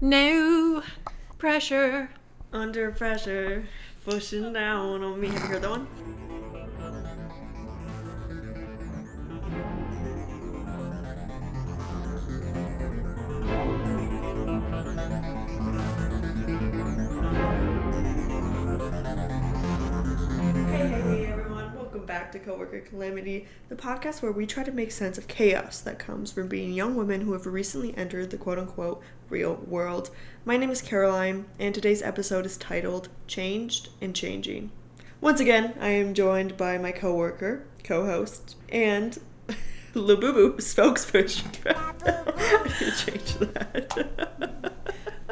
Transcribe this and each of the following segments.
No pressure. Under pressure, pushing down on me. Have you heard that one? Hey everyone, welcome back to Coworker Calamity, the podcast where we try to make sense of chaos that comes from being young women who have recently entered the quote-unquote real world. My name is Caroline, and today's episode is titled Changed and Changing. Once again, I am joined by my coworker, co-host, and Labubu spokesperson. I need to change that.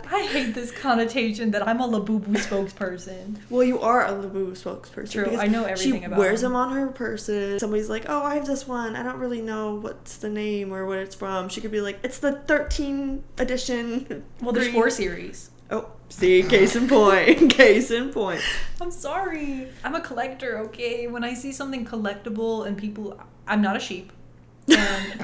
I hate this connotation that I'm a Labubu spokesperson. Well, you are a Labubu spokesperson. True, I know everything about She wears them. them on her purses. Somebody's like, oh, I have this one. I don't really know what's the name or what it's from. She could be like, it's the 13 edition. Well, there's 4 series. Oh, see, case in point. Case in point. I'm sorry. I'm a collector, okay? When I see something collectible and people... I'm not a sheep. And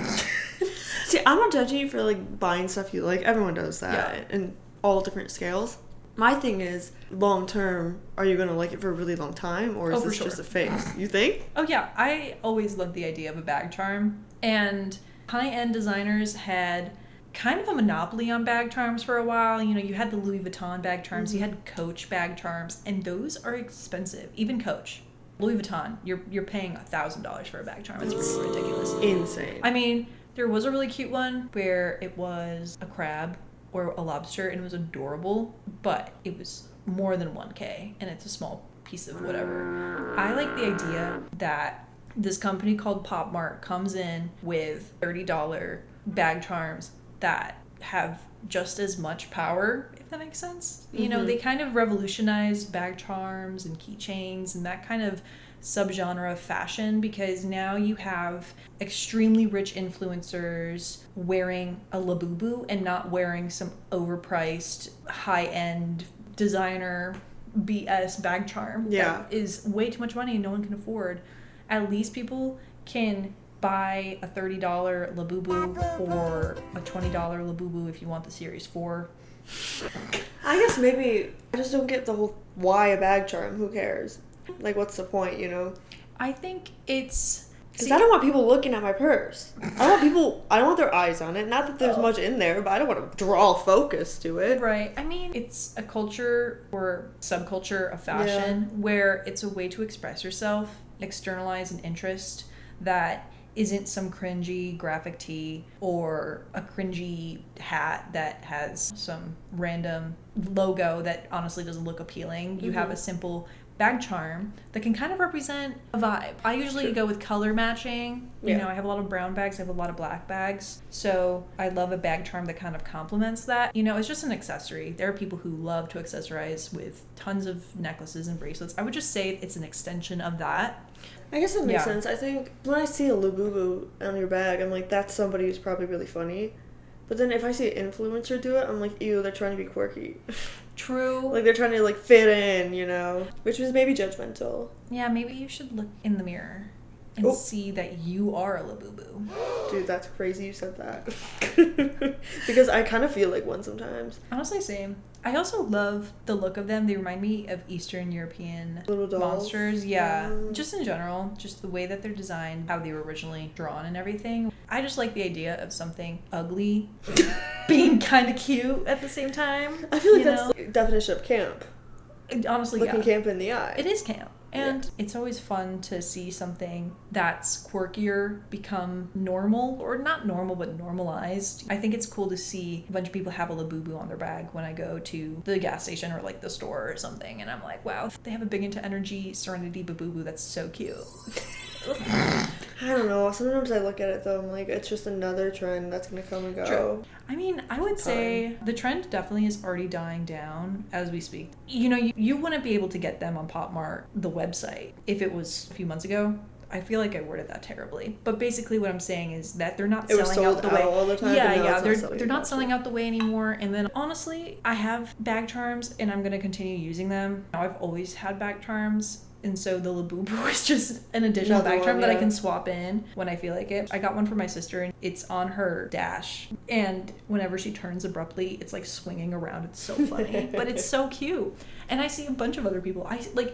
See, I'm not judging you for, like, buying stuff you like. Everyone does that. Yeah. And all different scales. My thing is, long term, are you going to like it for a really long time, or is this just a phase? You think? Oh yeah, I always loved the idea of a bag charm, and high-end designers had kind of a monopoly on bag charms for a while. You know, you had the Louis Vuitton bag charms, you had Coach bag charms, and those are expensive. Even Coach. Louis Vuitton, you're paying $1,000 for a bag charm. It's ridiculous. Insane. I mean, there was a really cute one where it was a crab or a lobster, and it was adorable, but it was more than $1,000, and it's a small piece of whatever. I like the idea that this company called Pop Mart comes in with $30 bag charms that have just as much power, if that makes sense. You know, they kind of revolutionized bag charms and keychains and that kind of subgenre of fashion, because now you have extremely rich influencers wearing a Labubu and not wearing some overpriced high-end designer BS bag charm that is way too much money and no one can afford. At least people can buy a $30 Labubu or a $20 Labubu if you want the Series 4. I guess maybe I just don't get the whole why a bag charm. Who cares? Like, what's the point, you know? I think it's... Because I don't want people looking at my purse. I don't want their eyes on it. Not that there's much in there, but I don't want to draw focus to it. Right. I mean, it's a culture or subculture of fashion where it's a way to express yourself, externalize an interest that isn't some cringy graphic tee or a cringy hat that has some random logo that honestly doesn't look appealing. You have a simple bag charm that can kind of represent a vibe. I usually go with color matching. You know, I have a lot of brown bags, I have a lot of black bags. So I love a bag charm that kind of complements that. You know, it's just an accessory. There are people who love to accessorize with tons of necklaces and bracelets. I would just say it's an extension of that. I guess that makes sense. I think when I see a Labubu on your bag, I'm like, that's somebody who's probably really funny. But then if I see an influencer do it, I'm like, ew, they're trying to be quirky. True. Like, they're trying to, like, fit in, you know? Which was maybe judgmental. Yeah, maybe you should look in the mirror and see that you are a Labubu. Dude, that's crazy you said that. Because I kind of feel like one sometimes. Honestly, same. I also love the look of them. They remind me of Eastern European Little dolls. monsters. Yeah. Just in general, just the way that they're designed, how they were originally drawn and everything. I just like the idea of something ugly being kind of cute at the same time. I feel like that's the definition of camp. Honestly, Looking camp in the eye. It is camp. And it's always fun to see something that's quirkier become normal, or not normal, but normalized. I think it's cool to see a bunch of people have a Labubu on their bag when I go to the gas station or like the store or something. And I'm like, wow, they have a Big Into Energy Serenity Babubu. That's so cute. I don't know. Sometimes I look at it though, I'm like, it's just another trend that's gonna come and go. True. I mean, I would say the trend definitely is already dying down as we speak. You know, you wouldn't be able to get them on Pop Mart, the website, if it was a few months ago. I feel like I worded that terribly. But basically what I'm saying is that they're not selling out the way. All the time, they're not selling out the way anymore. And then honestly, I have bag charms and I'm going to continue using them. Now, I've always had bag charms. And so the Labubu is just an additional Another back charm one, that I yeah. can swap in when I feel like it. I got one for my sister and it's on her dash. And whenever she turns abruptly, it's like swinging around. It's so funny, but it's so cute. And I see a bunch of other people.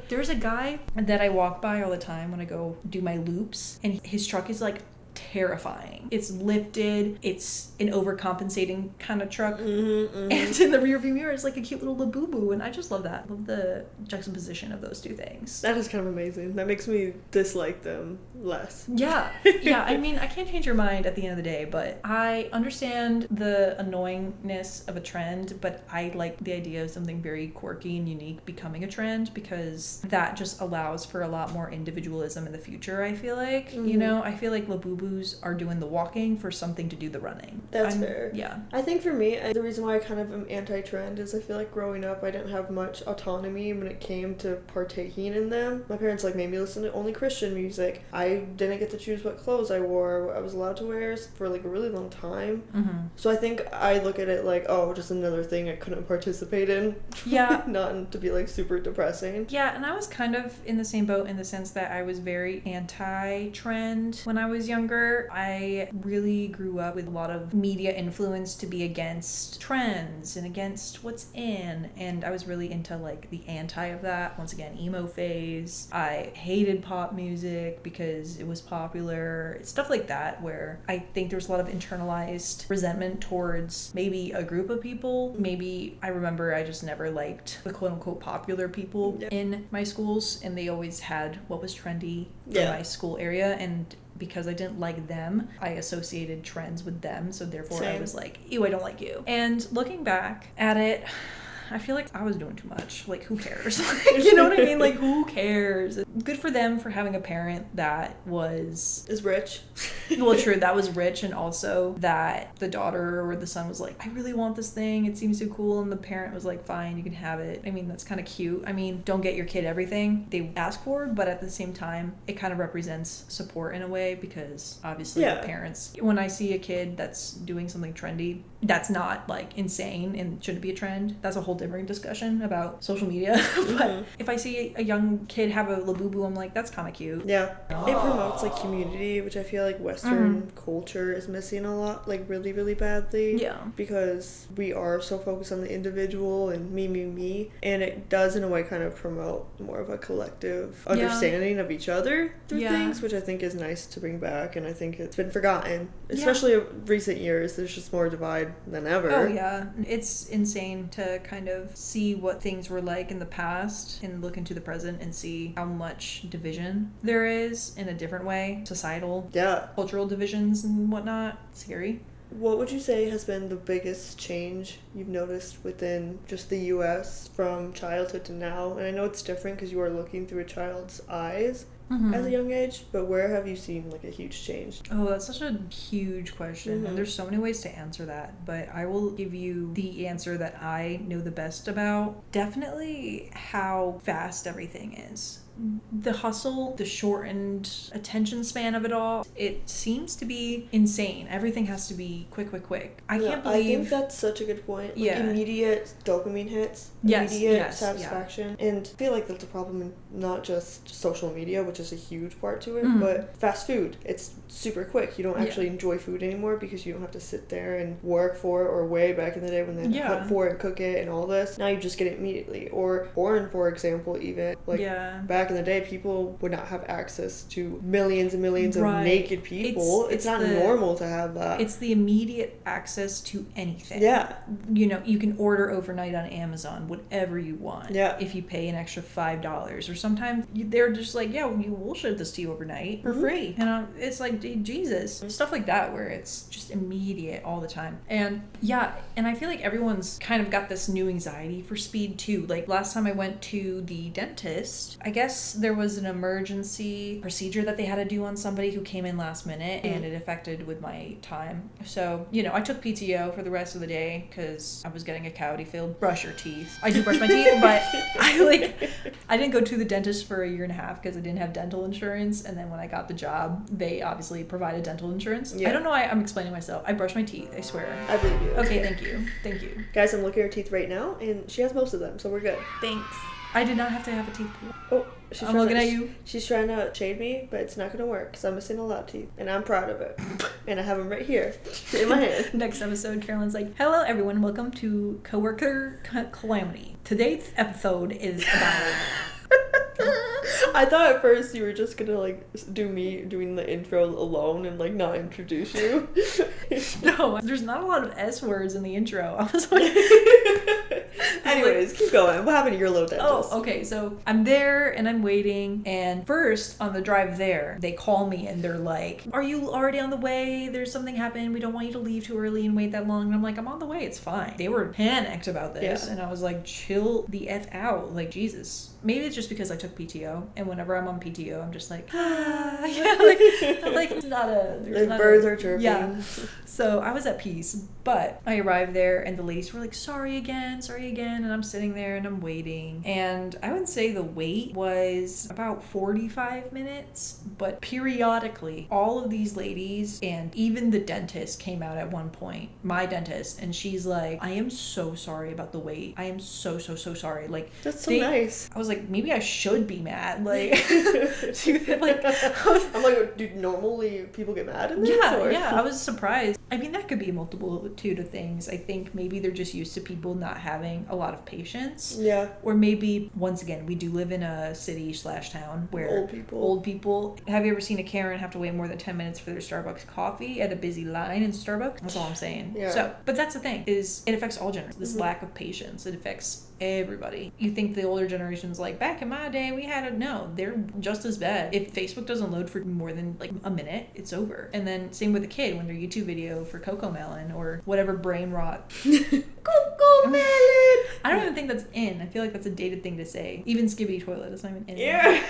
There's a guy that I walk by all the time when I go do my loops, and his truck is like terrifying. It's lifted, it's an overcompensating kind of truck, and in the rearview mirror is like a cute little Labubu, and I just love that. Love the juxtaposition of those two things. That is kind of amazing. That makes me dislike them less. Yeah. I mean, I can't change your mind at the end of the day, but I understand the annoyingness of a trend, but I like the idea of something very quirky and unique becoming a trend, because that just allows for a lot more individualism in the future, I feel like. You know, I feel like Labubus are doing the walking for something to do the running. That's fair. Yeah. I think for me, the reason why I kind of am anti-trend is I feel like growing up, I didn't have much autonomy when it came to partaking in them. My parents like made me listen to only Christian music. I didn't get to choose what clothes I wore, what I was allowed to wear for like a really long time. So I think I look at it like, oh, just another thing I couldn't participate in. Yeah. Not to be like super depressing. Yeah, and I was kind of in the same boat in the sense that I was very anti-trend when I was younger. I really grew up with a lot of media influence to be against trends and against what's in, and I was really into like the anti of that. Once again, emo phase. I hated pop music because it was popular, stuff like that, where I think there's a lot of internalized resentment towards maybe a group of people. Maybe I remember I just never liked the quote-unquote popular people in my schools, and they always had what was trendy for my school area, and because I didn't like them, I associated trends with them, so therefore I was like, ew, I don't like you. And looking back at it, I feel like I was doing too much. Like, who cares? You know what I mean? Like, who cares? Good for them for having a parent that is rich. Well, true, that was rich, and also that the daughter or the son was like, I really want this thing, it seems so cool, and the parent was like, fine, you can have it. I mean, that's kind of cute. I mean, don't get your kid everything they ask for, but at the same time, it kind of represents support in a way, because obviously the parents, when I see a kid that's doing something trendy, that's not like insane and shouldn't be a trend. That's a whole different discussion about social media. But if I see a young kid have a Labubu, I'm like, that's kind of cute. Yeah. It promotes like community, which I feel like Western culture is missing a lot, like really, really badly. Yeah. Because we are so focused on the individual and me. And it does in a way kind of promote more of a collective understanding of each other through things, which I think is nice to bring back. And I think it's been forgotten, especially in recent years. There's just more divide than ever. Oh yeah. It's insane to kind of see what things were like in the past and look into the present and see how much division there is in a different way. Societal, cultural divisions and whatnot. It's scary. What would you say has been the biggest change you've noticed within just the U.S. from childhood to now? And I know it's different because you are looking through a child's eyes as a young age, but where have you seen like a huge change? Oh, that's such a huge question, and there's so many ways to answer that, but I will give you the answer that I know the best about. Definitely how fast everything is. The hustle, the shortened attention span of it all, it seems to be insane. Everything has to be quick. I can't believe... I think that's such a good point. Like, immediate dopamine hits, immediate satisfaction. And I feel like that's a problem in not just social media, which is a huge part to it, but fast food. It's super quick. You don't actually enjoy food anymore because you don't have to sit there and work for it, or way back in the day when they hunt for it and cook it and all this. Now you just get it immediately. Or porn, for example, even. Like, back in the day, people would not have access to millions and millions of naked people. It's not normal to have that. It's the immediate access to anything. Yeah. You know, you can order overnight on Amazon whatever you want. Yeah. If you pay an extra $5. Or sometimes they're just like, we'll ship this to you overnight for free. And it's like, Jesus. Stuff like that where it's just immediate all the time. And and I feel like everyone's kind of got this new anxiety for speed too. Like last time I went to the dentist, I guess there was an emergency procedure that they had to do on somebody who came in last minute, and it affected with my time. So, I took PTO for the rest of the day because I was getting a cavity filled. Brush your teeth. I do brush my teeth, but I didn't go to the dentist for a year and a half because I didn't have dental insurance. And then when I got the job, they obviously provided dental insurance. I don't know why I'm explaining myself. I brush my teeth, I swear. I believe you. Okay, thank you. Guys, I'm looking at her teeth right now, and she has most of them, so we're good. Thanks. I did not have to have a teeth pulled. Oh, I'm looking at you. She's trying to shade me, but it's not going to work because I'm missing a lot of teeth. And I'm proud of it. And I have them right here in my hand. Next episode, Carolyn's like, hello, everyone. Welcome to Coworker Calamity. Today's episode is about... I thought at first you were just gonna like do me doing the intro alone and like not introduce you. No, there's not a lot of S words in the intro. I was like... Anyways, keep going. What happened to your little dentist? Oh, okay. So I'm there and I'm waiting. And first, on the drive there, they call me and they're like, are you already on the way? There's something happened. We don't want you to leave too early and wait that long. And I'm like, I'm on the way. It's fine. They were panicked about this. Yeah. And I was like, chill the F out. Like, Jesus. Maybe it's just because I took PTO. And whenever I'm on PTO, I'm just like, ah. Yeah, I'm like, it's not a... The birds are chirping. Yeah. So I was at peace. But I arrived there and the ladies were like, sorry again. And I'm sitting there and I'm waiting. And I would say the wait was about 45 minutes. But periodically, all of these ladies and even the dentist came out at one point, my dentist, and she's like, I am so sorry about the wait. I am so sorry. Like, that's so nice. I was like, maybe I should be mad. Like, like I'm like, do normally people get mad in this? Yeah, I was surprised. I mean, that could be a multitude of things. I think maybe they're just used to people not having a lot of patience. Yeah. Or maybe, once again, we do live in a city/town where old people. Have you ever seen a Karen have to wait more than 10 minutes for their Starbucks coffee at a busy line in Starbucks? That's all I'm saying. Yeah. So, but that's the thing, is it affects all generations. This lack of patience, it affects everybody. You think the older generation's like, back in my day we had no, they're just as bad. If Facebook doesn't load for more than like a minute, it's over. And then same with the kid when their YouTube video for Coco Melon or whatever brain rot. Coco Melon! I don't even think that's in. I feel like that's a dated thing to say. Even Skibbity Toilet is not even in. Yeah.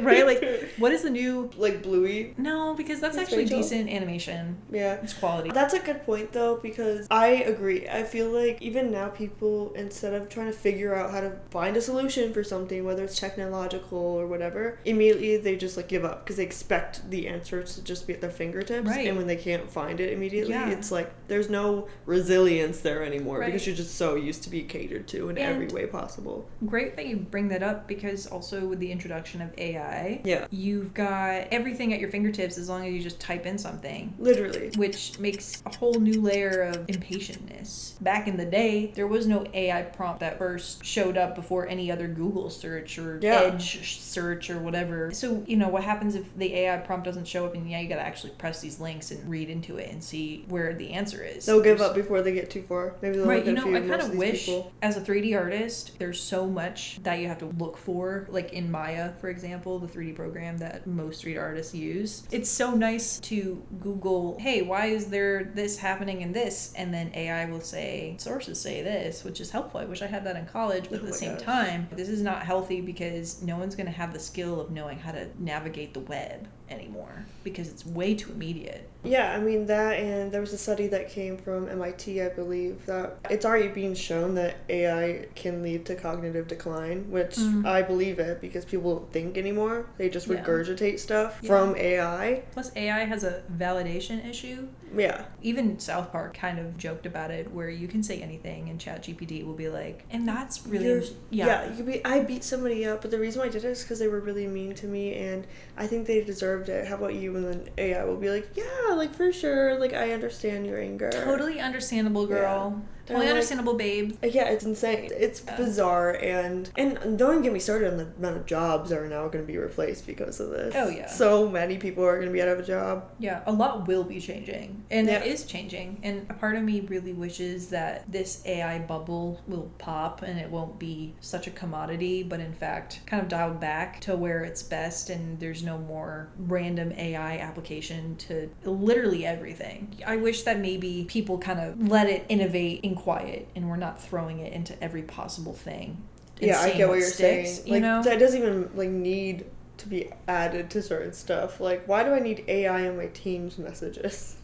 Right? Like, what is the new... Like Bluey? No, because that's actually Rachel? decent animation. Yeah. It's quality. That's a good point, though, because I agree. I feel like even now people, instead of trying to figure out how to find a solution for something, whether it's technological or whatever, immediately they just, like, give up because they expect the answers to just be at their fingertips. Right. And when they can't find it immediately, Yeah. it's like there's no resilience there anymore. Right. Because you're just so used to be catered to in every way possible. Great that you bring that up, because also with the introduction of AI, yeah, you've got everything at your fingertips as long as you just type in something. Literally. Which makes a whole new layer of impatientness. Back in the day, there was no AI prompt that first showed up before any other Google search or Edge search or whatever. So, you know, what happens if the AI prompt doesn't show up, and you gotta actually press these links and read into it and see where the answer is. They'll give up before they get too far. Maybe they'll right, look you know, I kind of wish people. As a 3D artist, there's so much that you have to look for, like in Maya, for example, the 3D program that most 3D artists use. It's so nice to Google, hey, why is there this happening in this? And then AI will say, sources say this, which is helpful. I wish I had that in college, but at the same time, this is not healthy because no one's going to have the skill of knowing how to navigate the web anymore because it's way too immediate. Yeah, I mean that, and there was a study that came from MIT, I believe, that it's already being shown that AI can lead to cognitive decline, which I believe it because people don't think anymore. They just regurgitate stuff from AI. Plus AI has a validation issue. Yeah. Even South Park kind of joked about it, where you can say anything and ChatGPT will be like, and that's really... You could be, I beat somebody up, but the reason why I did it is because they were really mean to me, and I think they deserved it. How about you? And then AI will be like, yeah, like for sure, like I understand your anger. Totally understandable, girl. Yeah. Totally understandable, babe. Yeah, it's insane. It's bizarre, and don't even get me started on the amount of jobs that are now going to be replaced because of this. Oh, yeah. So many people are going to be out of a job. Yeah, a lot will be changing, and it is changing, and a part of me really wishes that this AI bubble will pop and it won't be such a commodity, but in fact kind of dialed back to where it's best, and there's no more random AI application to literally everything. I wish that maybe people kind of let it innovate in quiet, and we're not throwing it into every possible thing. Yeah, I get what you're saying. You know? That doesn't even need to be added to certain stuff. Like, why do I need AI in my Teams messages?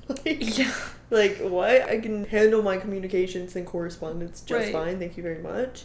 Like, what? I can handle my communications and correspondence just fine. Thank you very much.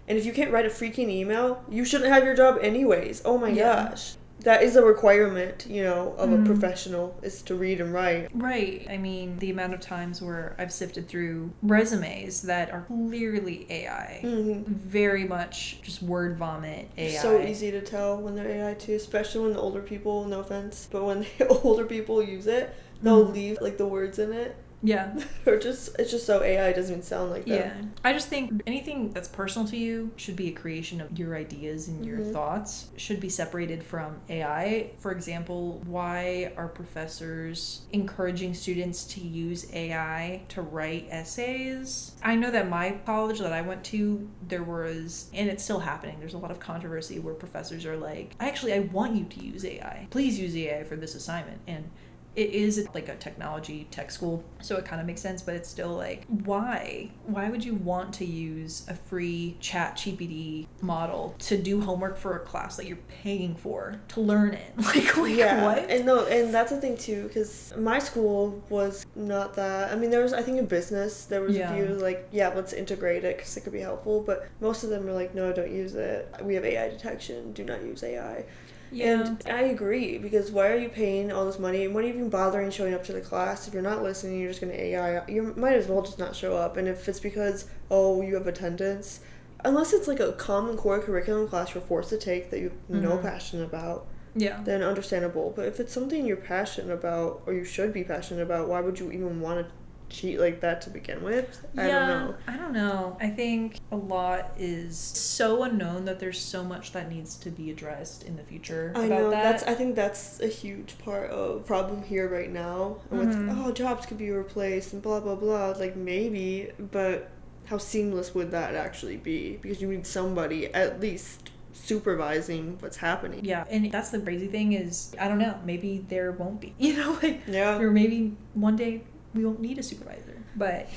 And if you can't write a freaking email, you shouldn't have your job anyways. Oh my gosh. that is a requirement, of a professional, is to read and write. Right. I mean, the amount of times where I've sifted through resumes that are clearly AI. Very much just word vomit AI. So easy to tell when they're AI too, especially when the older people, no offense, but when the older people use it, they'll leave like the words in it. Yeah. Or it's just so AI doesn't even sound like them. Yeah. I just think anything that's personal to you should be a creation of your ideas and your thoughts, should be separated from AI. For example, why are professors encouraging students to use AI to write essays? I know that my college that I went to, there was, and it's still happening, there's a lot of controversy where professors are like, actually, I want you to use AI. Please use AI for this assignment. And it is like a tech school, so it kind of makes sense, but it's still like, why would you want to use a free ChatGPT model to do homework for a class that you're paying for to learn it? Like Yeah. What? And that's the thing too, because my school was not that. I mean, there was, I think in business there was a few like, let's integrate it because it could be helpful, but most of them are like, no, don't use it, we have AI detection, do not use AI. Yeah. And I agree, because why are you paying all this money, and what are you even bothering showing up to the class if you're not listening? You're just going to AI. You might as well just not show up. And if it's because, you have attendance, unless it's like a common core curriculum class you're forced to take that you have no passion about, then understandable. But if it's something you're passionate about, or you should be passionate about, why would you even want to cheat like that to begin with? I don't know. I think a lot is so unknown that there's so much that needs to be addressed in the future about that. I think that's a huge part of problem here right now. And with, jobs could be replaced and blah blah blah, like maybe, but how seamless would that actually be? Because you need somebody at least supervising what's happening. Yeah, and that's the crazy thing is, I don't know, maybe there won't be, or maybe one day we won't need a supervisor, but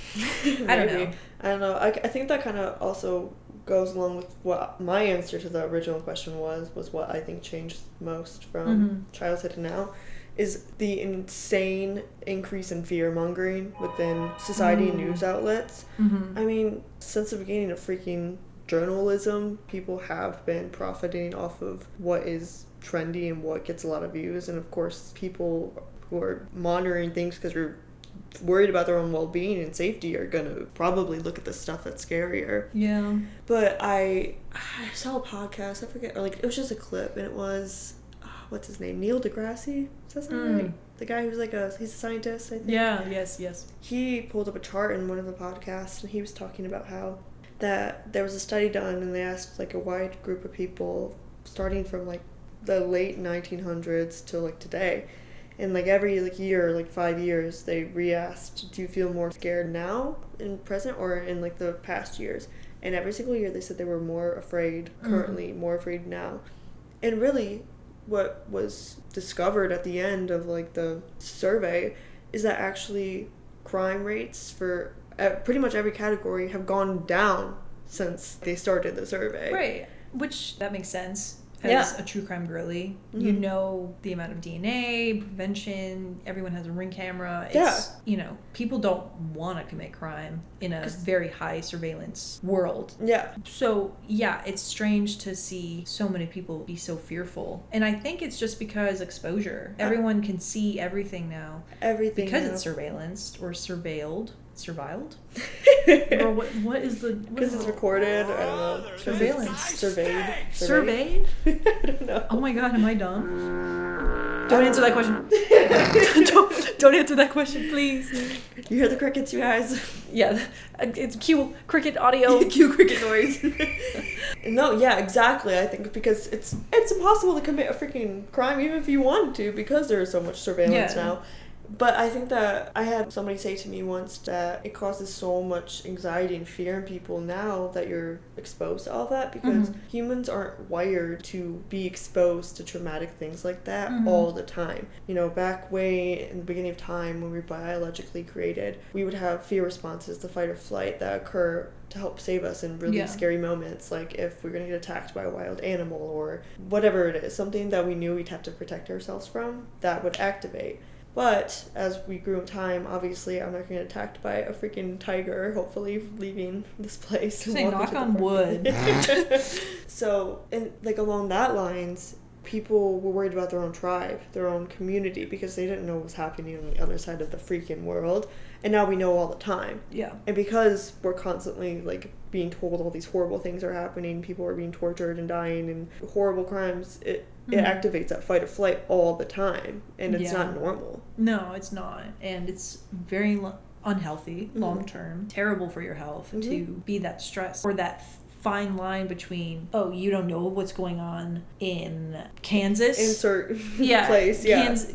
I don't know. I think that kind of also goes along with what my answer to the original question was what I think changed most from childhood to now, is the insane increase in fear-mongering within society and news outlets. I mean, since the beginning of freaking journalism, people have been profiting off of what is trendy and what gets a lot of views, and of course people who are monitoring things because we're worried about their own well-being and safety are gonna probably look at the stuff that's scarier. Yeah. But I saw a podcast, I forget, or like it was just a clip, and it was what's his name, Neil deGrasse, is that something right? The guy who's like he's a scientist, I think. Yes. He pulled up a chart in one of the podcasts, and he was talking about how that there was a study done, and they asked like a wide group of people starting from like the late 1900s to like today. And like every like year, like 5 years, they re-asked, do you feel more scared now in present or in like the past years? And every single year they said they were more afraid currently, more afraid now. And really what was discovered at the end of like the survey is that actually crime rates for pretty much every category have gone down since they started the survey. Right. Which, that makes sense. As a true crime girly, you know the amount of DNA, prevention, everyone has a Ring camera. It's, people don't want to commit crime in a very high surveillance world. Yeah. So, it's strange to see so many people be so fearful. And I think it's just because exposure. Everyone can see everything now. Everything. Because it's surveillanced or surveilled. Surveilled? Or what is the... Because it's recorded, I don't know. Surveillance. Surveyed? I don't know. Oh my god, am I dumb? Don't answer that question. don't answer that question, please. You hear the crickets, you guys? Yeah, it's cue cricket audio. Cue cricket noise. No, exactly. I think because it's impossible to commit a freaking crime even if you wanted to, because there's so much surveillance now. But I think that I had somebody say to me once that it causes so much anxiety and fear in people now that you're exposed to all that, because humans aren't wired to be exposed to traumatic things like that all the time. Back way in the beginning of time when we were biologically created, we would have fear responses, the fight or flight, that occur to help save us in really scary moments, like if we're going to get attacked by a wild animal or whatever it is, something that we knew we'd have to protect ourselves from, that would activate. But as we grew in time, obviously, I'm not going to get attacked by a freaking tiger, hopefully, leaving this place. Say, knock on wood. So, and like along that lines, people were worried about their own tribe, their own community, because they didn't know what was happening on the other side of the freaking world. And now we know all the time. Yeah. And because we're constantly, like, being told all these horrible things are happening, people are being tortured and dying, and horrible crimes, it activates that fight or flight all the time. And it's not normal. No, it's not. And it's very unhealthy, long-term, terrible for your health to be that stressed, or that fine line between, oh, you don't know what's going on in Kansas, insert place,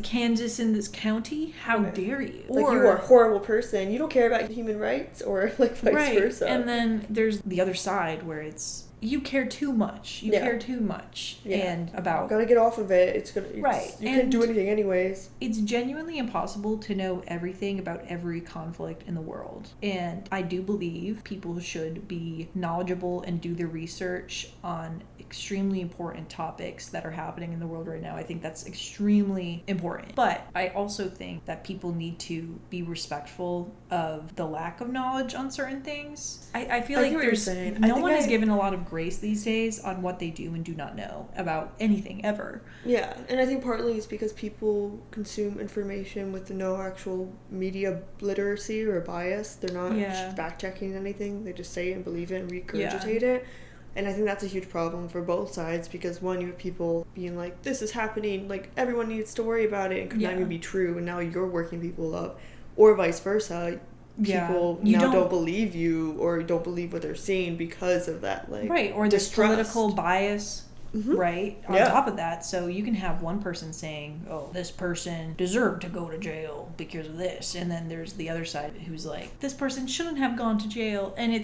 Kansas in this county, how dare you, or like, you are a horrible person, you don't care about human rights, or like vice versa. And then there's the other side where it's, you care too much. You care too much. And about... You gotta get off of it. It's gonna... You can't do anything anyways. It's genuinely impossible to know everything about every conflict in the world. And I do believe people should be knowledgeable and do their research on extremely important topics that are happening in the world right now. I think that's extremely important. But I also think that people need to be respectful of the lack of knowledge on certain things. I feel like there's... No one is given a lot of grace these days on what they do and do not know about anything ever. Yeah, and I think partly it's because people consume information with no actual media literacy or bias. They're not fact-checking anything. They just say it and believe it and regurgitate it. And I think that's a huge problem for both sides, because one, you have people being like, this is happening, like, everyone needs to worry about it, and could not even be true, and now you're working people up. Or vice versa. People now don't believe you, or don't believe what they're seeing because of that, like, or this political bias, on top of that. So you can have one person saying, oh, this person deserved to go to jail because of this, and then there's the other side who's like, this person shouldn't have gone to jail, and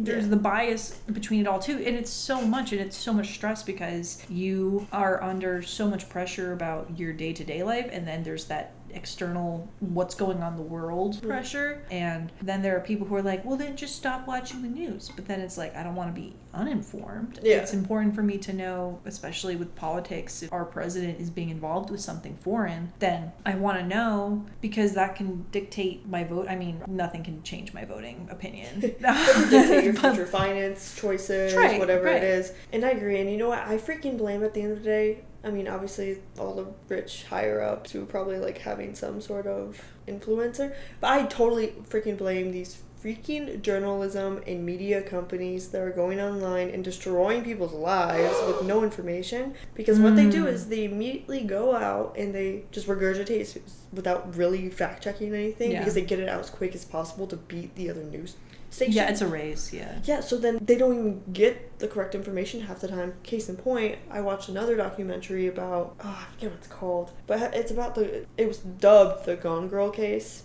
there's the bias between it all too, and it's so much stress because you are under so much pressure about your day-to-day life, and then there's that external what's going on in the world pressure, and then there are people who are like, well, then just stop watching the news. But then it's like, I don't want to be uninformed. It's important for me to know, especially with politics, if our president is being involved with something foreign, then I want to know, because that can dictate my vote. I mean, nothing can change my voting opinion. It can dictate your future finance choices, whatever it is. And I agree. And you know what, I freaking blame, at the end of the day, I mean, obviously, all the rich higher-ups who probably, like, having some sort of influencer. But I totally freaking blame these freaking journalism and media companies that are going online and destroying people's lives with no information. Because what they do is they immediately go out and they just regurgitate without really fact-checking anything, because they get it out as quick as possible to beat the other news station. Yeah, it's a race, Yeah, so then they don't even get the correct information half the time. Case in point, I watched another documentary about, I forget what it's called, but it's about it was dubbed the Gone Girl case.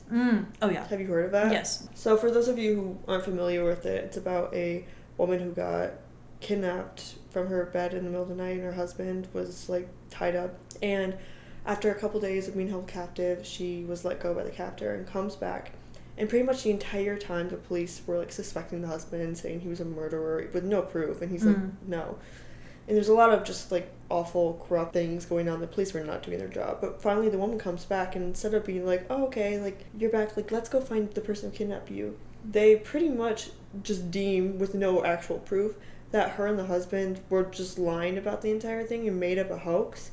Oh, yeah. Have you heard of that? Yes. So for those of you who aren't familiar with it, it's about a woman who got kidnapped from her bed in the middle of the night, and her husband was, like, tied up. And after a couple days of being held captive, she was let go by the captor and comes back. And pretty much the entire time, the police were, like, suspecting the husband and saying he was a murderer with no proof. And he's like, no. And there's a lot of just, like, awful, corrupt things going on. The police were not doing their job. But finally, the woman comes back, and instead of being like, oh, okay, like, you're back, like, let's go find the person who kidnapped you, they pretty much just deem, with no actual proof, that her and the husband were just lying about the entire thing and made up a hoax.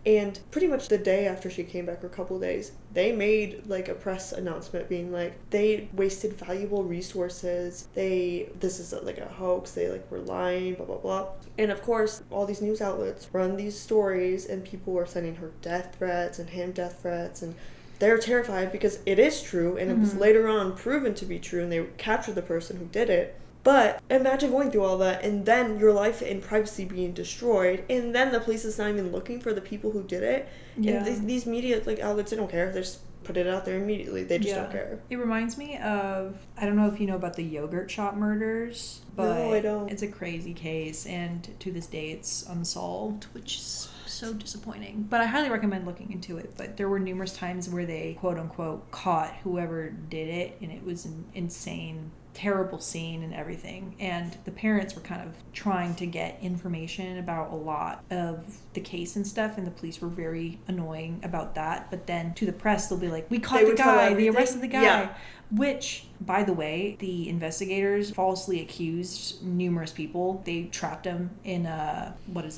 And pretty much the day after she came back, or a couple of days, they made, like, a press announcement being like, they wasted valuable resources, this is, like, a hoax, they, like, were lying, blah, blah, blah. And, of course, all these news outlets run these stories, and people were sending her death threats and him death threats, and they're terrified because it is true, and it was later on proven to be true, and they captured the person who did it. But imagine going through all that, and then your life and privacy being destroyed, and then the police is not even looking for the people who did it. Yeah. And these media, like, outlets, they don't care. They just put it out there immediately. They just don't care. It reminds me of, I don't know if you know about the yogurt shop murders, but no, I don't. It's a crazy case, and to this day it's unsolved, which is so disappointing. But I highly recommend looking into it. But there were numerous times where they, quote unquote, caught whoever did it, and it was an insane, terrible scene and everything. And the parents were kind of trying to get information about a lot of the case and stuff, and the police were very annoying about that. But then to the press, they'll be like, we caught the guy, we arrested the guy. Yeah. Which, by the way, the investigators falsely accused numerous people. They trapped them in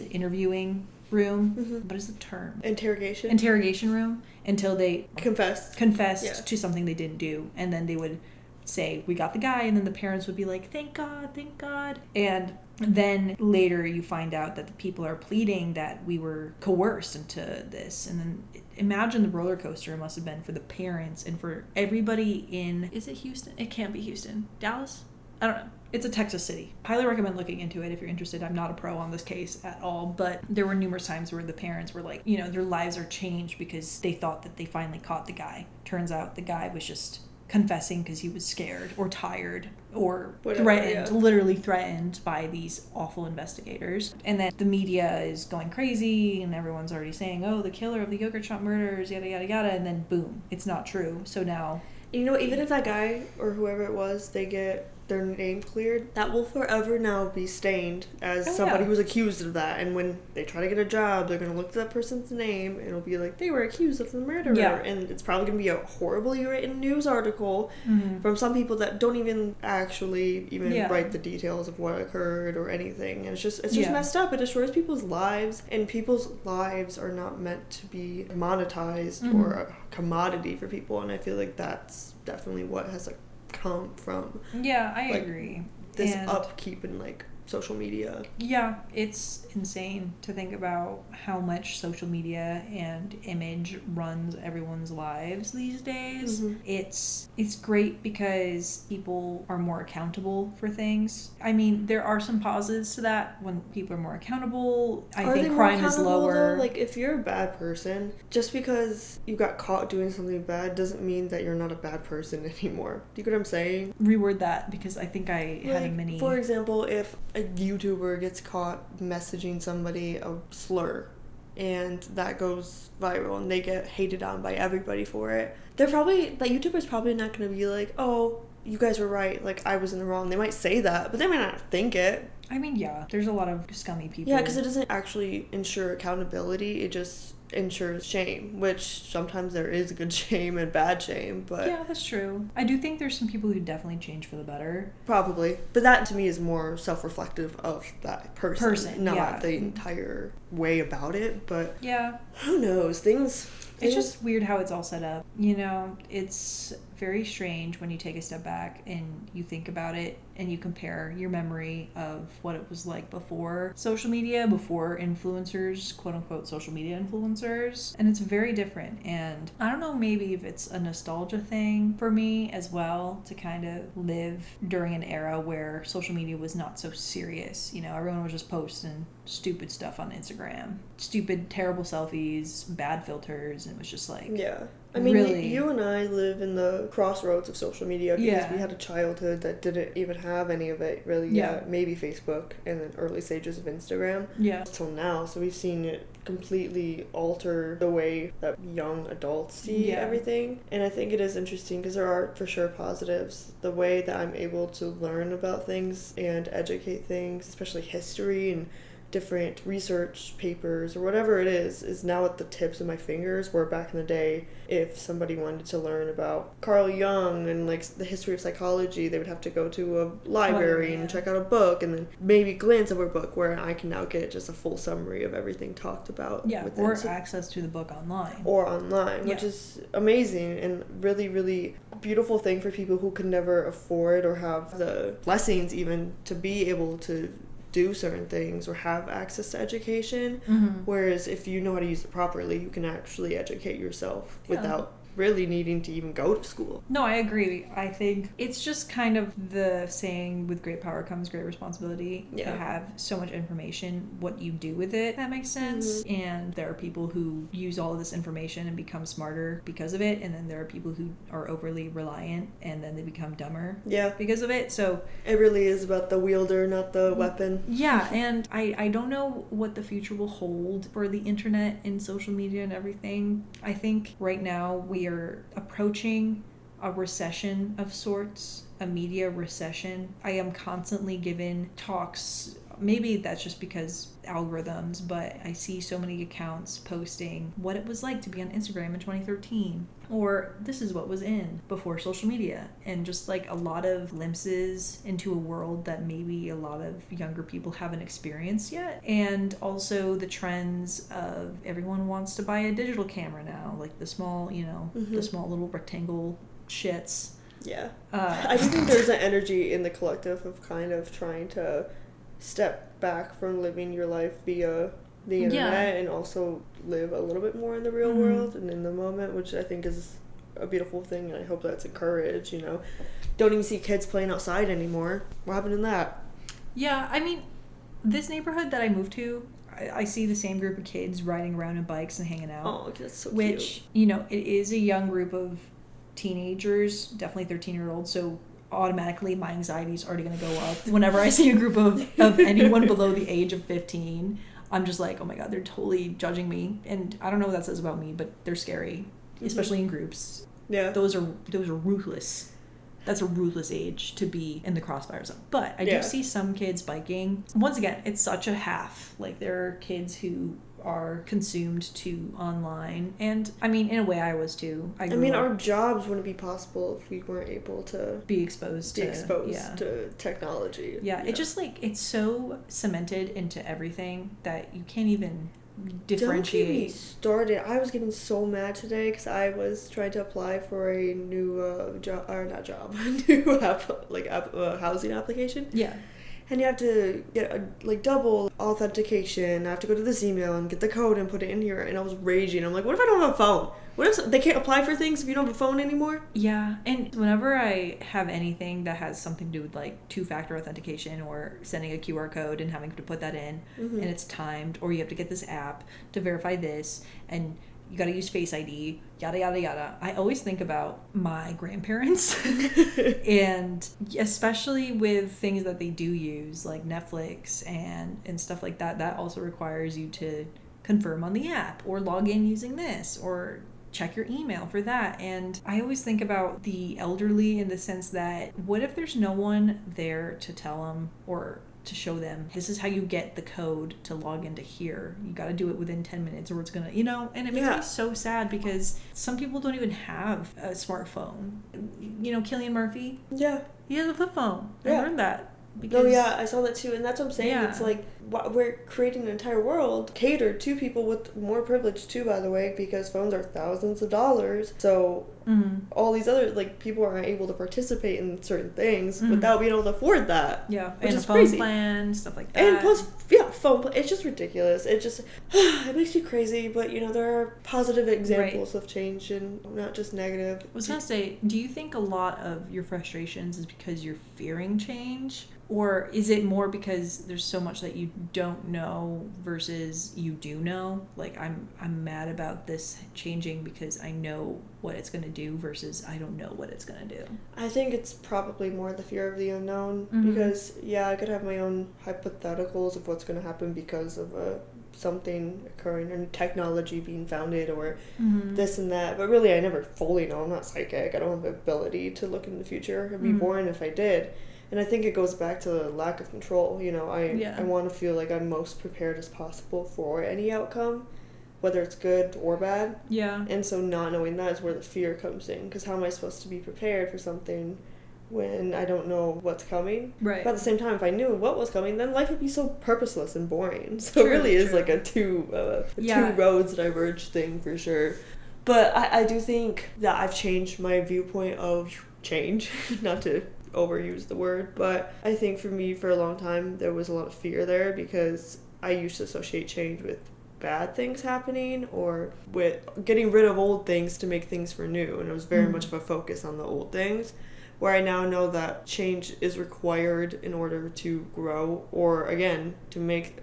interviewing room. Mm-hmm. What is the term? Interrogation Room, until they confessed to something they didn't do. And then they would say, we got the guy. And then the parents would be like, thank God. And then later you find out that the people are pleading that we were coerced into this. And then imagine the roller coaster it must have been for the parents and for everybody in, is it Houston? It can't be Houston. Dallas? I don't know. It's a Texas city. Highly recommend looking into it if you're interested. I'm not a pro on this case at all, but there were numerous times where the parents were like, their lives are changed because they thought that they finally caught the guy. Turns out the guy was just confessing because he was scared or tired or literally threatened by these awful investigators. And then the media is going crazy and everyone's already saying, oh, the killer of the yogurt shop murders, yada, yada, yada. And then boom, it's not true. So now... even if that guy or whoever it was, they get their name cleared, that will forever now be stained as somebody who was accused of that. And when they try to get a job, they're going to look at that person's name and it'll be like, they were accused of the murder. Yeah. And it's probably going to be a horribly written news article from some people that don't even actually write the details of what occurred or anything. And it's just messed up. It destroys people's lives, and people's lives are not meant to be monetized or a commodity for people. And I feel like that's definitely what has come from I agree, this upkeep in social media. Yeah, it's insane to think about how much social media and image runs everyone's lives these days. It's great because people are more accountable for things. I mean, there are some positives to that. When people are more accountable, I think crime is lower. Though? If you're a bad person, just because you got caught doing something bad doesn't mean that you're not a bad person anymore. Do you get what I'm saying? Reword that, because I think I had a mini... For example, if a YouTuber gets caught messaging somebody a slur and that goes viral and they get hated on by everybody for it, YouTuber's probably not going to be like, oh, you guys were right, I was in the wrong. They might say that, but they might not think it. I mean, there's a lot of scummy people. Yeah, because it doesn't actually ensure accountability. It just ensures shame, which sometimes there is good shame and bad shame, but... Yeah, that's true. I do think there's some people who definitely change for the better. Probably. But that, to me, is more self-reflective of that person not the entire way about it, but... Yeah. Who knows? It's just weird how it's all set up. It's very strange when you take a step back and you think about it and you compare your memory of what it was like before social media, before influencers, quote unquote social media influencers, and it's very different. And I don't know, maybe if it's a nostalgia thing for me as well, to kind of live during an era where social media was not so serious. Everyone was just posting stupid stuff on Instagram, stupid, terrible selfies, bad filters, and it was just I mean, really... you and I live in the crossroads of social media because we had a childhood that didn't even have any of it really yet. Maybe Facebook and then early stages of Instagram. Yeah. Till now. So we've seen it completely alter the way that young adults see everything. And I think it is interesting because there are for sure positives. The way that I'm able to learn about things and educate things, especially history and different research papers or whatever it is now at the tips of my fingers, where back in the day, if somebody wanted to learn about Carl Jung and the history of psychology, they would have to go to a library and check out a book and then maybe glance over a book, where I can now get just a full summary of everything talked about. Or access to the book online. Which is amazing and really, really beautiful thing for people who could never afford or have the blessings even to be able to do certain things or have access to education. Whereas if you know how to use it properly, you can actually educate yourself without really needing to even go to school. No, I agree. I think it's just kind of the saying, with great power comes great responsibility. You have so much information, what you do with it, that makes sense. And there are people who use all of this information and become smarter because of it, and then there are people who are overly reliant and then they become dumber because of it. So it really is about the wielder, not the weapon. And I don't know what the future will hold for the internet and social media and everything. I think right now we are approaching a recession of sorts, a media recession. I am constantly given talks maybe that's just because algorithms, but I see so many accounts posting what it was like to be on Instagram in 2013, or this is what was in before social media, and just like a lot of glimpses into a world that maybe a lot of younger people haven't experienced yet. And also the trends of everyone wants to buy a digital camera now, like the small, the small little rectangle shits. Yeah. I do think there's an energy in the collective of kind of trying to step back from living your life via the internet and also live a little bit more in the real world and in the moment, which I think is a beautiful thing, and I hope that's encouraged. Don't even see kids playing outside anymore. What happened in that? Yeah, I mean, this neighborhood that I moved to, I see the same group of kids riding around in bikes and hanging out. Oh, that's so which, cute. It is a young group of teenagers, definitely 13-year-olds, so automatically my anxiety is already going to go up whenever I see a group of anyone below the age of 15. I'm just like, oh my god, they're totally judging me, and I don't know what that says about me, but they're scary, especially in groups. Yeah, those are ruthless. That's a ruthless age to be in the crossfires of. But I do see some kids biking. Once again, it's such a half. Like, there are kids who are consumed to online, and I mean, in a way I was too. Our jobs wouldn't be possible if we weren't able to be exposed to technology. It's just like, it's so cemented into everything that you can't even differentiate. Don't get me started. I was getting so mad today because I was trying to apply for a new housing application. Yeah. And you have to get double authentication. I have to go to this email and get the code and put it in here. And I was raging. I'm like, what if I don't have a phone? What if they can't apply for things if you don't have a phone anymore? Yeah. And whenever I have anything that has something to do with like 2-factor authentication or sending a QR code and having to put that in, and it's timed, or you have to get this app to verify this, and you got to use Face ID, yada, yada, yada. I always think about my grandparents. And especially with things that they do use, like Netflix and stuff like that, that also requires you to confirm on the app or log in using this or check your email for that. And I always think about the elderly in the sense that, what if there's no one there to tell them or to show them, this is how you get the code to log into here. You got to do it within 10 minutes or it's going to, and it makes me so sad because some people don't even have a smartphone. Cillian Murphy? Yeah. He has a flip phone. I learned that. Oh yeah, I saw that too, and that's what I'm saying. It's like, we're creating an entire world catered to people with more privilege too, by the way, because phones are thousands of dollars. So all these other people aren't able to participate in certain things without being able to afford that. Yeah, which and is a phone crazy. Plan, stuff like that. And plus, phone. It's just ridiculous. It just it makes you crazy. But there are positive examples of change and not just negative. I was gonna say, do you think a lot of your frustrations is because you're fearing change? Or is it more because there's so much that you don't know versus you do know? Like, I'm mad about this changing because I know what it's going to do versus I don't know what it's going to do. I think it's probably more the fear of the unknown because, I could have my own hypotheticals of what's going to happen because of something occurring or technology being founded or this and that. But really, I never fully know. I'm not psychic. I don't have the ability to look in the future. I'd be boring if I did. And I think it goes back to the lack of control. I want to feel like I'm most prepared as possible for any outcome, whether it's good or bad. Yeah. And so not knowing that is where the fear comes in. Because how am I supposed to be prepared for something when I don't know what's coming? Right. But at the same time, if I knew what was coming, then life would be so purposeless and boring. So it really is like a two roads diverge thing for sure. But I do think that I've changed my viewpoint of change, not to overuse the word, but I think for me, for a long time, there was a lot of fear there because I used to associate change with bad things happening or with getting rid of old things to make things for new, and it was very much of a focus on the old things, where I now know that change is required in order to grow or, again, to make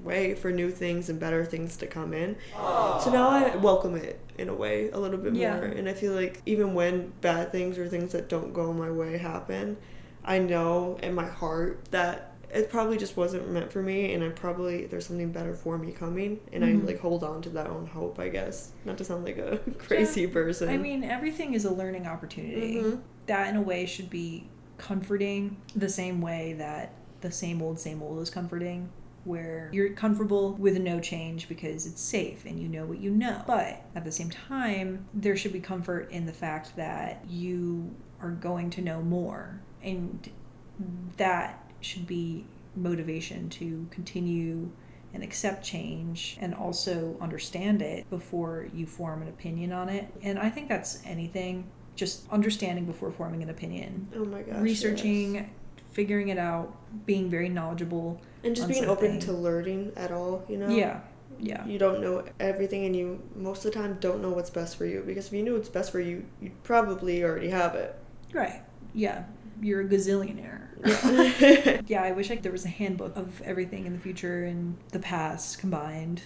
way for new things and better things to come in. So now I welcome it in a way a little bit more, and I feel like even when bad things or things that don't go my way happen, I know in my heart that it probably just wasn't meant for me, and there's something better for me coming, and I hold on to that own hope, I guess, not to sound like a crazy person. I mean, everything is a learning opportunity. That in a way should be comforting, the same way that the same old is comforting, where you're comfortable with no change because it's safe and you know what you know. But at the same time, there should be comfort in the fact that you are going to know more, and that should be motivation to continue and accept change and also understand it before you form an opinion on it. And I think that's anything, just understanding before forming an opinion. Oh my gosh. Researching, yes. Figuring it out, being very knowledgeable. And just being open to learning at all, you know? Yeah. You don't know everything, and you most of the time don't know what's best for you, because if you knew what's best for you, you'd probably already have it. Right. Yeah. You're a gazillionaire. Yeah. Yeah, I wish there was a handbook of everything in the future and the past combined.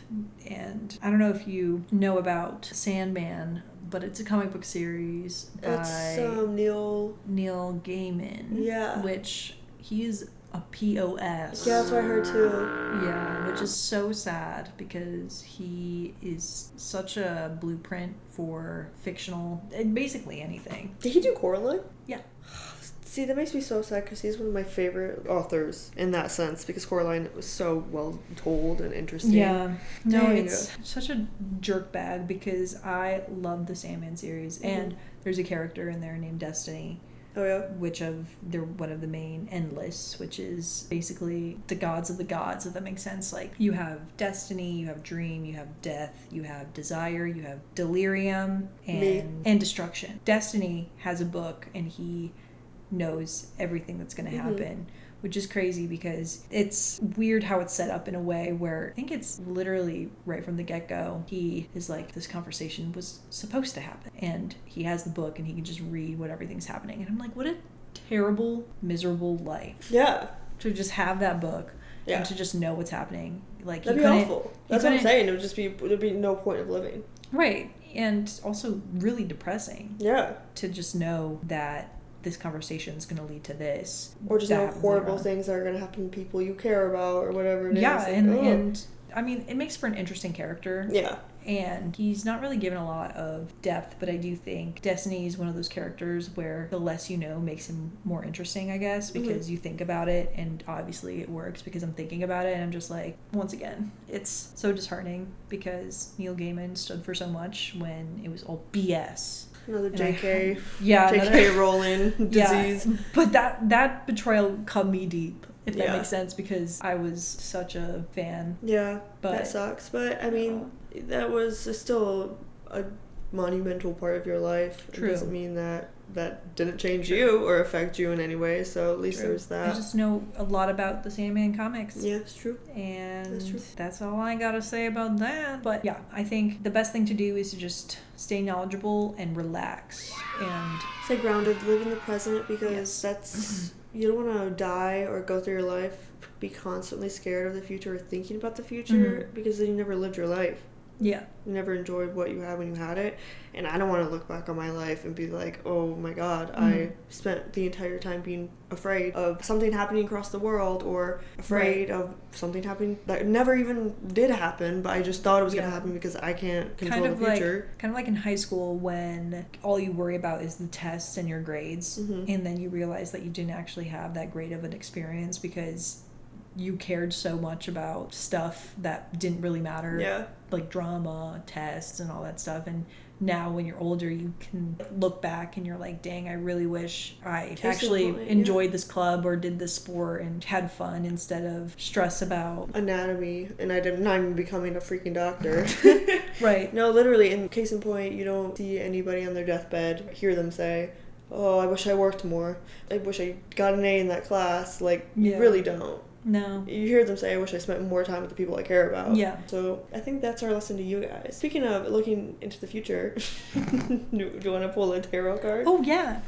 And I don't know if you know about Sandman, but it's a comic book series by It's Neil Gaiman. Yeah. Which he's a POS. Yeah, that's what I heard too. Yeah, which is so sad because he is such a blueprint for fictional, basically anything. Did he do Coraline? Yeah. See, that makes me so sad because he's one of my favorite authors in that sense, because Coraline was so well told and interesting. Yeah. No, Dang. it's such a jerk bag because I love the Sandman series, and there's a character in there named Destiny. Oh yeah. They're one of the main endless, which is basically the gods of the gods, if that makes sense. Like, you have destiny, you have dream, you have death, you have desire, you have delirium, and destruction. Destiny has a book, and he knows everything that's going to happen, which is crazy because it's weird how it's set up in a way where I think it's literally right from the get-go. He is like, this conversation was supposed to happen, and he has the book and he can just read what everything's happening. And I'm like, what a terrible, miserable life. Yeah. To just have that book and to just know what's happening. Like, that'd be awful. That's what I'm saying. There'd be no point of living. Right. And also really depressing. Yeah. To just know that this conversation is going to lead to this, or just know horrible things that are going to happen to people you care about or whatever it is. Yeah, and I mean, it makes for an interesting character. Yeah. And he's not really given a lot of depth, but I do think Destiny is one of those characters where the less you know makes him more interesting, I guess, because you think about it, and obviously it works because I'm thinking about it, and I'm just like, once again, it's so disheartening because Neil Gaiman stood for so much when it was all BS. Another JK. JK Rowling disease. Yeah, but that betrayal cut me deep, if that makes sense, because I was such a fan. Yeah, but that sucks. But I mean, that was still a monumental part of your life. True. It doesn't mean that didn't change you or affect you in any way, so at least there's that. I just know a lot about the Sandman comics. Yeah, it's true. And that's all I gotta say about that. But yeah, I think the best thing to do is to just stay knowledgeable and relax. And stay grounded, live in the present, because that's... You don't want to die or go through your life, be constantly scared of the future or thinking about the future, because then you never lived your life. Yeah. You never enjoyed what you had when you had it. And I don't want to look back on my life and be like, oh my God, I spent the entire time being afraid of something happening across the world, or afraid of something happening that never even did happen, but I just thought it was going to happen because I can't control the future. Kind of like in high school when all you worry about is the tests and your grades, and then you realize that you didn't actually have that great of an experience because you cared so much about stuff that didn't really matter. Yeah. Like drama, tests, and all that stuff. And now when you're older, you can look back and you're like, dang, I really wish I actually enjoyed this club or did this sport and had fun instead of stress about anatomy, and not even becoming a freaking doctor. Right. No, literally, in case in point, you don't see anybody on their deathbed hear them say, oh, I wish I worked more. I wish I got an A in that class. Like, you really don't. No. You hear them say, I wish I spent more time with the people I care about. Yeah. So I think that's our lesson to you guys. Speaking of looking into the future, do you want to pull a tarot card? Oh, yeah.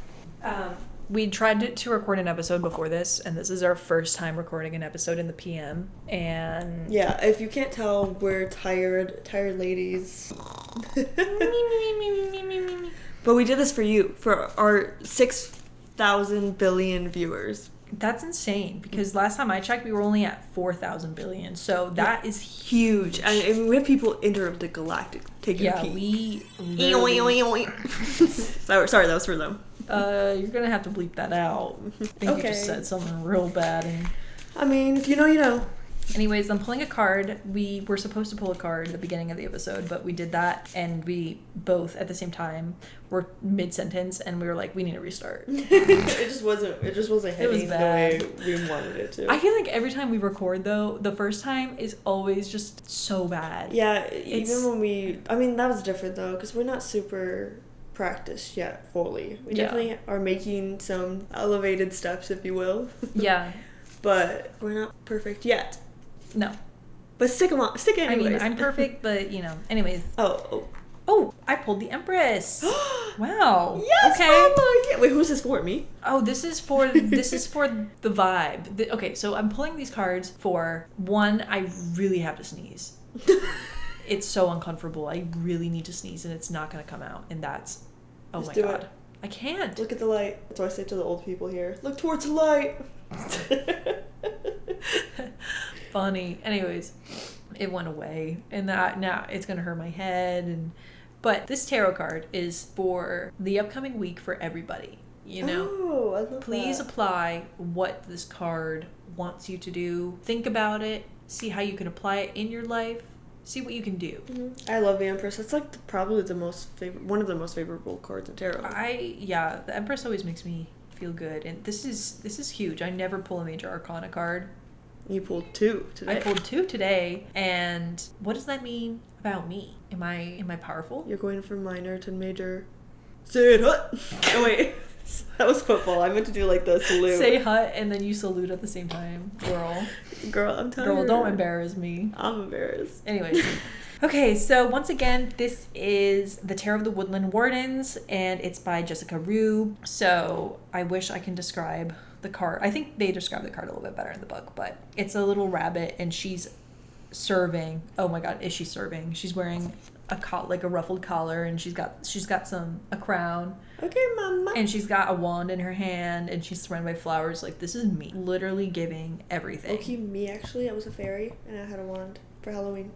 We tried to record an episode before this, and this is our first time recording an episode in the PM. And yeah, if you can't tell, we're tired ladies. But we did this for you, for our 6,000 billion viewers. That's insane, because last time I checked, we were only at 4,000 billion. So that is huge. And we have people intergalactic taking a peek. Sorry, that was for them. You're gonna have to bleep that out. I think you just said something real bad. And I mean, if you know, you know. Anyways, I'm pulling a card. We were supposed to pull a card at the beginning of the episode, but we did that, and we both at the same time were mid-sentence, and we were like, we need to restart. It just wasn't hitting the way we wanted it to. I feel like every time we record, though, the first time is always just so bad. Yeah, even when that was different, though, because we're not super practiced yet fully. We definitely are making some elevated steps, if you will. Yeah. But we're not perfect yet. No. But stick anyways. I mean, I'm perfect, but, anyways. Oh, I pulled the Empress. Wow. Yes, okay. Mama. Yeah. Wait, who's this for? Me? Oh, this is for the vibe. Okay, so I'm pulling these cards for one. I really have to sneeze. It's so uncomfortable. I really need to sneeze, and it's not gonna come out. And that's, Just my do god, it. I can't. Look at the light. That's what I say to the old people here. Look towards the light. Funny. Anyways, it went away, and that now it's gonna hurt my head. But this tarot card is for the upcoming week for everybody. Oh, I love Please that. apply what this card wants you to do. Think about it. See how you can apply it in your life. See what you can do. Mm-hmm. I love the Empress. That's like probably one of the most favorable cards in tarot. The Empress always makes me feel good, and this is huge. I never pull a major arcana card. You pulled 2 today. I pulled 2 today, and what does that mean about me? Am I powerful? You're going from minor to major. Say it, hut. Oh wait, that was football. I meant to do like the salute. Say hut, and then you salute at the same time, Girl, I'm telling you. Girl, don't embarrass me. I'm embarrassed. Anyways. Okay, so once again, this is The Tarot of the Woodland Wardens, and it's by Jessica Rue. So I wish I can describe the card. I think they describe the card a little bit better in the book, but it's a little rabbit, and she's serving. Oh my god, is she serving? She's wearing a ruffled collar, and she's got a crown. Okay, mama. And she's got a wand in her hand, and she's surrounded by flowers. Like, this is me, literally giving everything. Okay, me actually. I was a fairy, and I had a wand for Halloween.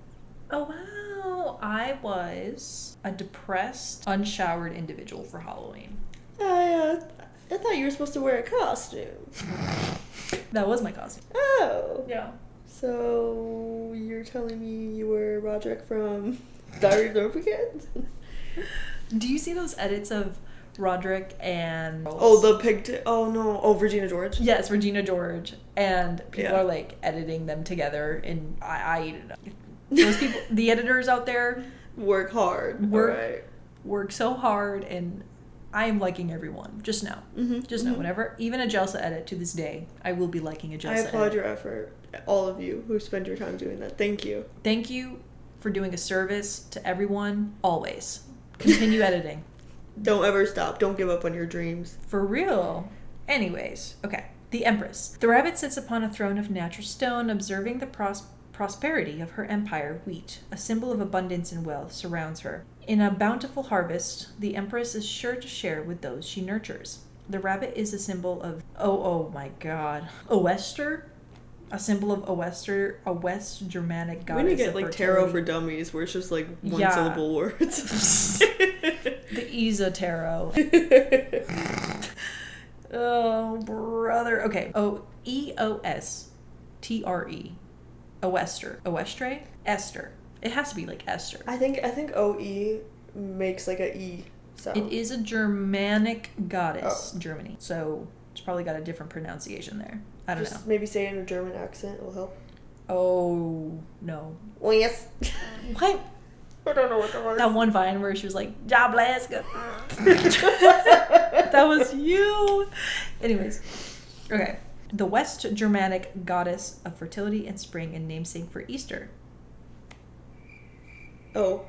Oh wow, I was a depressed, unshowered individual for Halloween. I thought you were supposed to wear a costume. That was my costume. Oh. Yeah. So you're telling me you were Roderick from Diary of the Wimpy Kid? Do you see those edits of Roderick and... Oh, the pig... Oh, no. Oh, Regina George? Yes, Regina George. And people Yeah. are, like, editing them together, and I eat it up. Those people, the editors out there... Work hard. Work so hard, and I am liking everyone. Just know. Mm-hmm. Just know. Whenever... Even a Jelsa edit to this day, I will be liking a Jelsa edit. I applaud your effort. All of you who spend your time doing that. Thank you. Thank you for doing a service to everyone, always. Continue editing. Don't ever stop. Don't give up on your dreams. For real. Anyways, okay. The Empress. The rabbit sits upon a throne of natural stone, observing the prosperity of her empire. Wheat, a symbol of abundance and wealth, surrounds her. In a bountiful harvest, the Empress is sure to share with those she nurtures. The rabbit is a symbol of, oh my god, Oester? A symbol of Oester, a West Germanic goddess. We need to get of like fertility. tarot for dummies where it's just like one syllable words. The Isa tarot. Oh, brother. Okay. Eostre. Oester. Oestre? Esther. It has to be like Esther. I think OE makes like a E sound. It is a Germanic goddess, Germany. So it's probably got a different pronunciation there. I don't know. Maybe say it in a German accent will help. Oh, no. Well, yes. What? I don't know what the word. That one Vine where she was like, "Ja Blaska." That was you. Anyways. Okay. The West Germanic goddess of fertility and spring and namesake for Easter. Oh.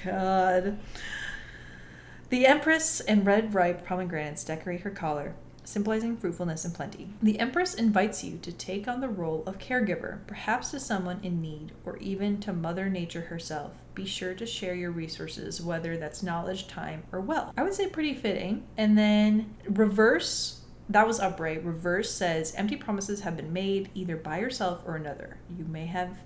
God. The Empress and red ripe pomegranates decorate her collar, symbolizing fruitfulness and plenty. The Empress invites you to take on the role of caregiver, perhaps to someone in need, or even to Mother Nature herself. Be sure to share your resources, whether that's knowledge, time, or wealth. I would say pretty fitting. And then reverse, that was upright. Reverse says, empty promises have been made, either by yourself or another. You may have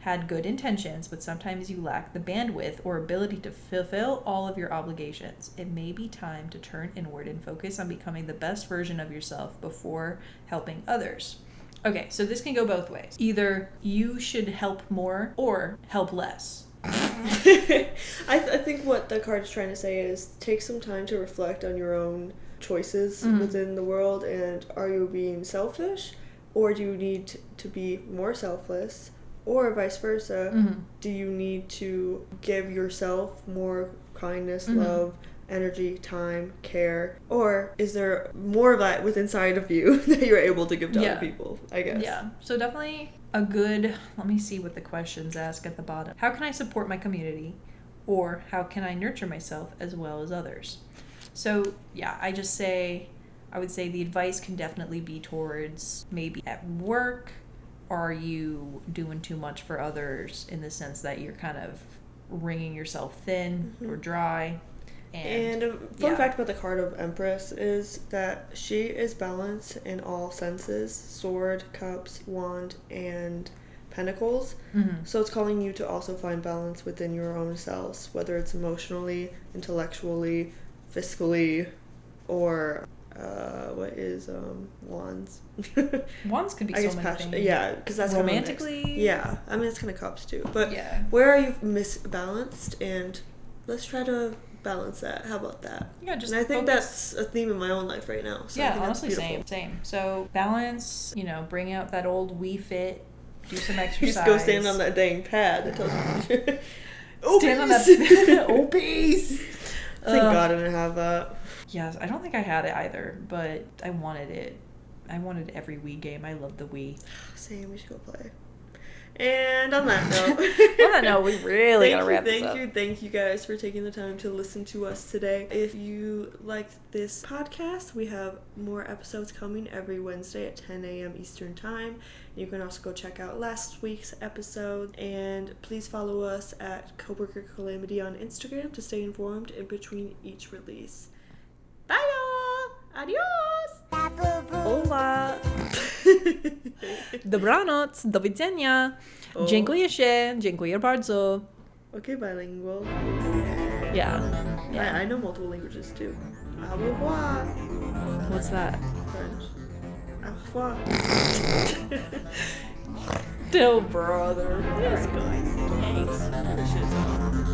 had good intentions, but sometimes you lack the bandwidth or ability to fulfill all of your obligations. It may be time to turn inward and focus on becoming the best version of yourself before helping others. Okay, so this can go both ways. Either you should help more or help less. I think what the card is trying to say is take some time to reflect on your own choices within the world, and are you being selfish, or do you need to be more selfless, or vice versa? Do you need to give yourself more kindness, love, energy, time, care, or is there more of that within inside of you that you're able to give to other people, I guess? Yeah, so definitely a good, let me see what the questions ask at the bottom. How can I support my community, or how can I nurture myself as well as others? So yeah, I would say the advice can definitely be towards maybe at work. Are you doing too much for others in the sense that you're kind of wringing yourself thin or dry? And a fun fact about the card of Empress is that she is balanced in all senses: sword, cups, wand, and pentacles. So it's calling you to also find balance within your own selves, whether it's emotionally, intellectually, fiscally, or what is wands? Wands could be so many things. Yeah, because that's romantically. Kind of yeah, I mean it's kind of cups too. But where are you misbalanced? And let's try to balance that. How about that? Yeah, just and I think that's a theme in my own life right now. So yeah, honestly, same. So balance. Bring out that old Wii Fit. Do some exercise. Just go stand on that dang pad that tells you. Stand on that. Obese. Thank God I didn't have that. Yes, I don't think I had it either, but I wanted it. I wanted every Wii game. I love the Wii. Same. We should go play. And on that note, we really gotta wrap this up. Thank you guys for taking the time to listen to us today. If you liked this podcast, we have more episodes coming every Wednesday at 10 a.m. Eastern Time. You can also go check out last week's episode, and please follow us at Coworker Calamity on Instagram to stay informed in between each release. Bye y'all! Adios! Hola! Dobranoc, do widzenia. Dziękuję się, dziękuję bardzo. Okay, bilingual. Yeah. I know multiple languages too. Au revoir. What's that? French. Au revoir. No, brother. Yes, guys. Thanks. This shit's on.